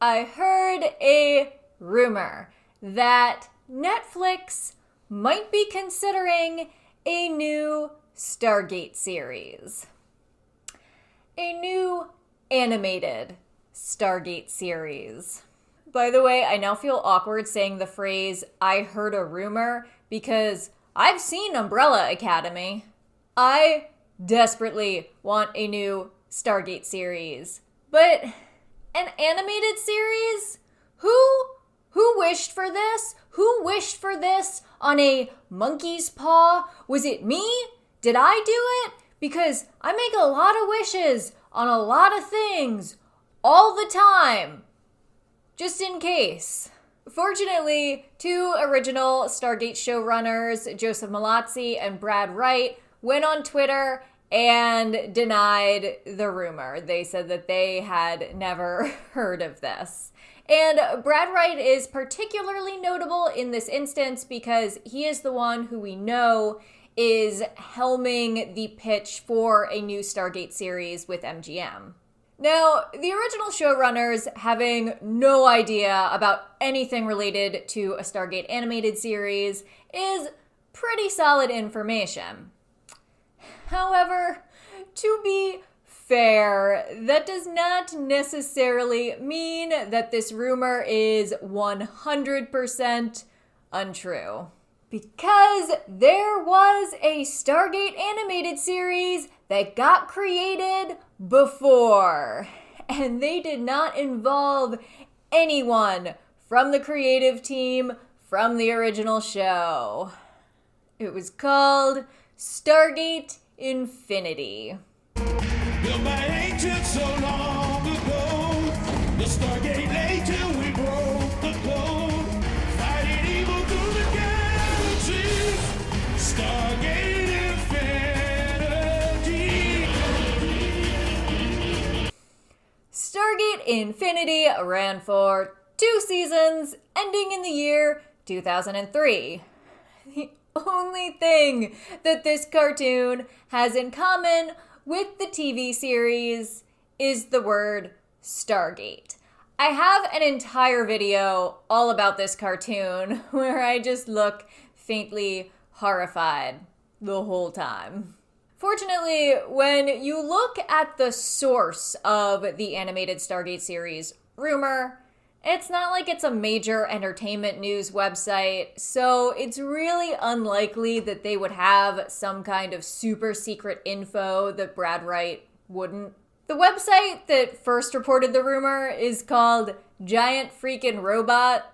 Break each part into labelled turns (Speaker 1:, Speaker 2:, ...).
Speaker 1: I heard a rumor that Netflix might be considering a new Stargate series. A new animated Stargate series. By the way, I now feel awkward saying the phrase, I heard a rumor, because I've seen Umbrella Academy. I desperately want a new Stargate series. But an animated series? Who wished for this? Who wished for this on a monkey's paw? Was it me? Did I do it? Because I make a lot of wishes on a lot of things all the time. Just in case. Fortunately, two original Stargate showrunners, Joseph Malazzi and Brad Wright, went on Twitter and denied the rumor. They said that they had never heard of this. And Brad Wright is particularly notable in this instance because he is the one who we know is helming the pitch for a new Stargate series with MGM. Now, the original showrunners, having no idea about anything related to a Stargate animated series, is pretty solid information. However, to be fair, that does not necessarily mean that this rumor is 100% untrue. Because there was a Stargate animated series that got created before, and they did not involve anyone from the creative team from the original show. It was called Stargate Infinity.
Speaker 2: Built by ancients so long ago, the Stargate lay till we broke the code, fighting evil through the galaxies. Stargate Infinity.
Speaker 1: Stargate Infinity ran for 2 seasons, ending in the year 2003. The only thing that this cartoon has in common with the TV series is the word Stargate. I have an entire video all about this cartoon where I just look faintly horrified the whole time. Fortunately, when you look at the source of the animated Stargate series rumor, it's not like it's a major entertainment news website, so it's really unlikely that they would have some kind of super secret info that Brad Wright wouldn't. The website that first reported the rumor is called Giant Freakin' Robot.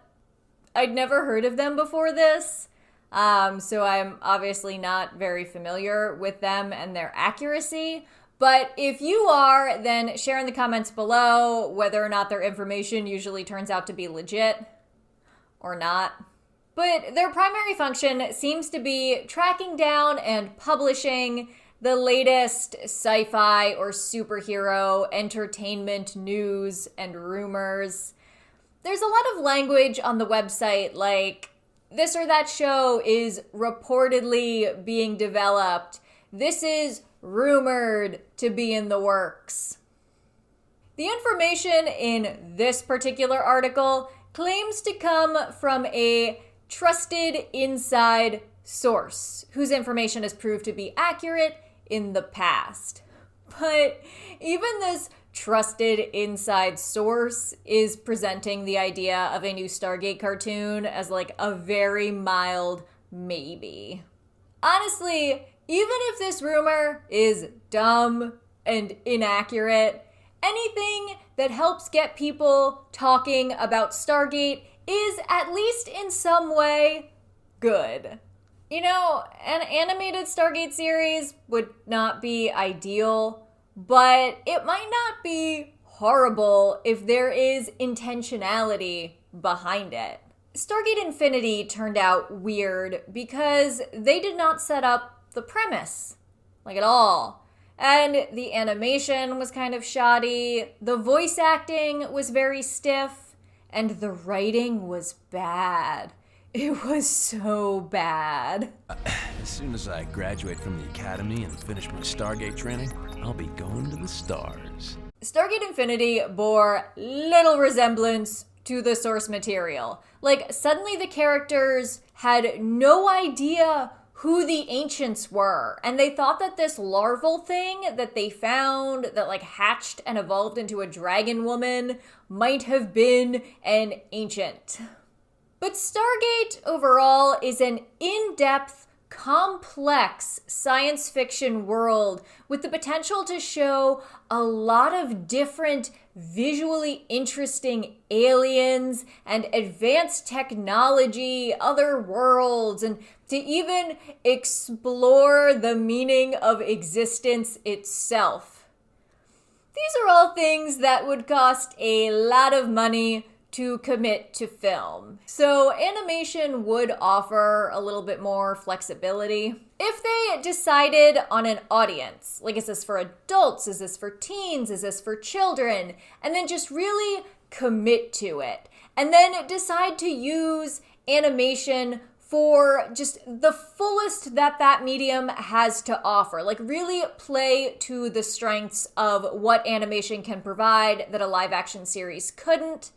Speaker 1: I'd never heard of them before this, so I'm obviously not very familiar with them and their accuracy. But if you are, then share in the comments below whether or not their information usually turns out to be legit or not. But their primary function seems to be tracking down and publishing the latest sci-fi or superhero entertainment news and rumors. There's a lot of language on the website like, this or that show is reportedly being developed. This is rumored to be in the works. The information in this particular article claims to come from a trusted inside source whose information has proved to be accurate in the past. But even this trusted inside source is presenting the idea of a new Stargate cartoon as like a very mild maybe. Honestly, even if this rumor is dumb and inaccurate, anything that helps get people talking about Stargate is, at least in some way, good. You know, an animated Stargate series would not be ideal, but it might not be horrible if there is intentionality behind it. Stargate Infinity turned out weird because they did not set up the premise, like at all. And the animation was kind of shoddy, the voice acting was very stiff, and the writing was bad. It was so bad.
Speaker 3: As soon as I graduate from the academy and finish my Stargate training, I'll be going to the stars.
Speaker 1: Stargate Infinity bore little resemblance to the source material. Like, suddenly the characters had no idea who the ancients were, and they thought that this larval thing that they found that like hatched and evolved into a dragon woman might have been an ancient. But Stargate overall is an in-depth, complex science fiction world with the potential to show a lot of different visually interesting aliens and advanced technology, other worlds, and to even explore the meaning of existence itself. These are all things that would cost a lot of money to commit to film. So animation would offer a little bit more flexibility. If they decided on an audience, like is this for adults, is this for teens, is this for children, and then just really commit to it, and then decide to use animation for just the fullest that medium has to offer. Like really play to the strengths of what animation can provide that a live action series couldn't,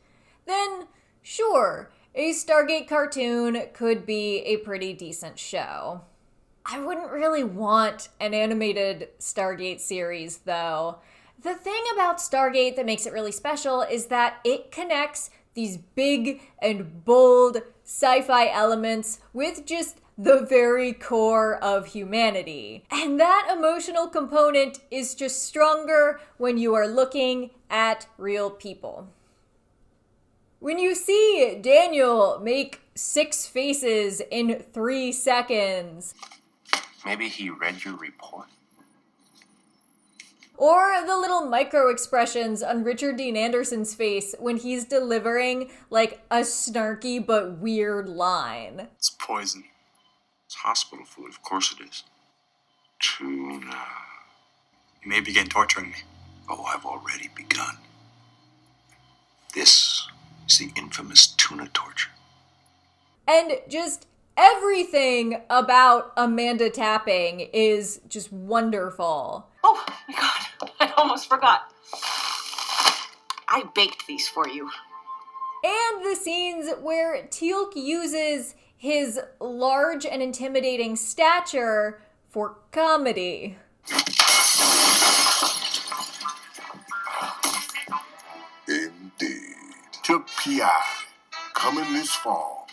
Speaker 1: then sure, a Stargate cartoon could be a pretty decent show. I wouldn't really want an animated Stargate series though. The thing about Stargate that makes it really special is that it connects these big and bold sci-fi elements with just the very core of humanity. And that emotional component is just stronger when you are looking at real people. When you see Daniel make 6 faces in 3 seconds.
Speaker 3: Maybe he read your report.
Speaker 1: Or the little micro expressions on Richard Dean Anderson's face when he's delivering like a snarky but weird line.
Speaker 4: It's poison. It's hospital food, of course it is.
Speaker 3: Tuna.
Speaker 4: You may begin torturing me.
Speaker 3: Oh, I've already begun. This is the infamous tuna torture.
Speaker 1: And just everything about Amanda Tapping is just wonderful.
Speaker 5: Oh my God, I almost forgot. I baked these for you.
Speaker 1: And the scenes where teal'c uses his large and intimidating stature for comedy.
Speaker 6: Indeed. To PI, coming this fall.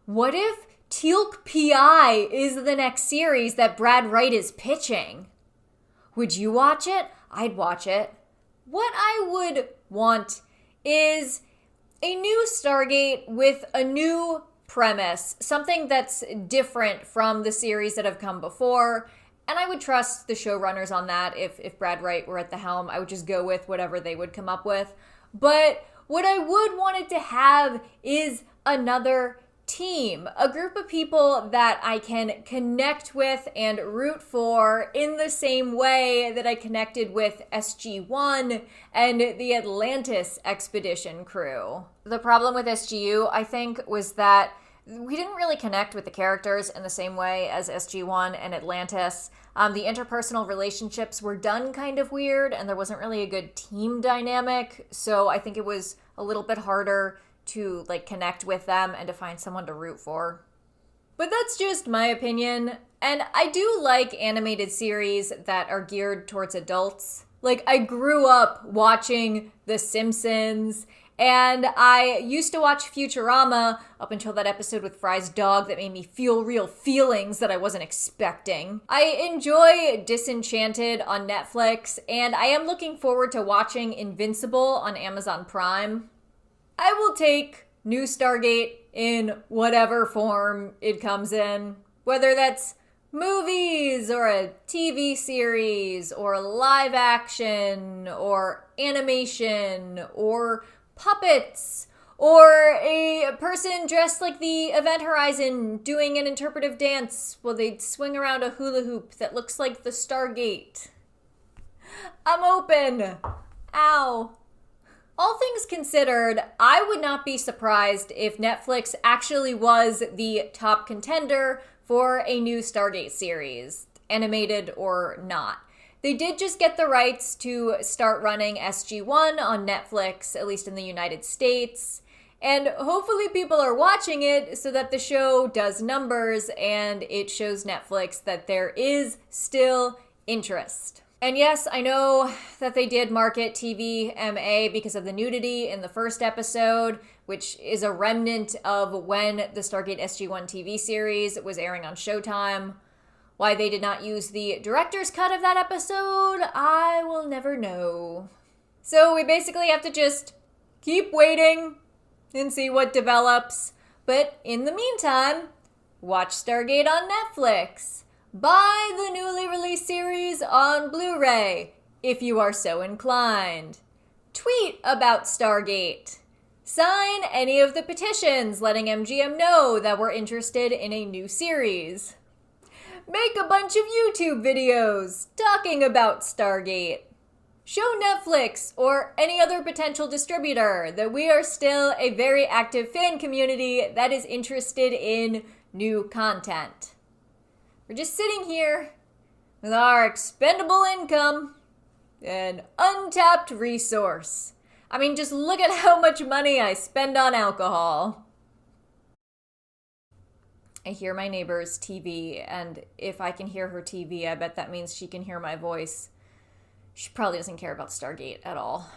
Speaker 1: What if teal'c PI is the next series that Brad Wright is pitching? Would you watch it? I'd watch it. What I would want is a new Stargate with a new premise, something that's different from the series that have come before, and I would trust the showrunners on that. If Brad Wright were at the helm, I would just go with whatever they would come up with. But what I would want it to have is another team, a group of people that I can connect with and root for in the same way that I connected with SG-1 and the Atlantis expedition crew. The problem with SGU, I think, was that we didn't really connect with the characters in the same way as SG-1 and Atlantis. The interpersonal relationships were done kind of weird, and there wasn't really a good team dynamic, so I think it was a little bit harder to like connect with them and to find someone to root for. But that's just my opinion, and I do like animated series that are geared towards adults. Like, I grew up watching The Simpsons, and I used to watch Futurama up until that episode with Fry's dog that made me feel real feelings that I wasn't expecting. I enjoy Disenchanted on Netflix, and I am looking forward to watching Invincible on Amazon Prime. I will take new Stargate in whatever form it comes in, whether that's movies or a TV series or live action or animation or puppets or a person dressed like the Event Horizon doing an interpretive dance while they swing around a hula hoop that looks like the Stargate. I'm open. Ow. All things considered, I would not be surprised if Netflix actually was the top contender for a new Stargate series, animated or not. They did just get the rights to start running SG-1 on Netflix, at least in the United States. And hopefully people are watching it so that the show does numbers and it shows Netflix that there is still interest. And yes, I know that they did market TVMA because of the nudity in the first episode, which is a remnant of when the Stargate SG-1 TV series was airing on Showtime. Why they did not use the director's cut of that episode, I will never know. So we basically have to just keep waiting and see what develops. But in the meantime, watch Stargate on Netflix. Buy the newly released series on Blu-ray, if you are so inclined. Tweet about Stargate. Sign any of the petitions letting MGM know that we're interested in a new series. Make a bunch of YouTube videos talking about Stargate. Show Netflix or any other potential distributor that we are still a very active fan community that is interested in new content. We're just sitting here with our expendable income, an untapped resource. I mean, just look at how much money I spend on alcohol. I hear my neighbor's TV, and if I can hear her TV, I bet that means she can hear my voice. She probably doesn't care about Stargate at all.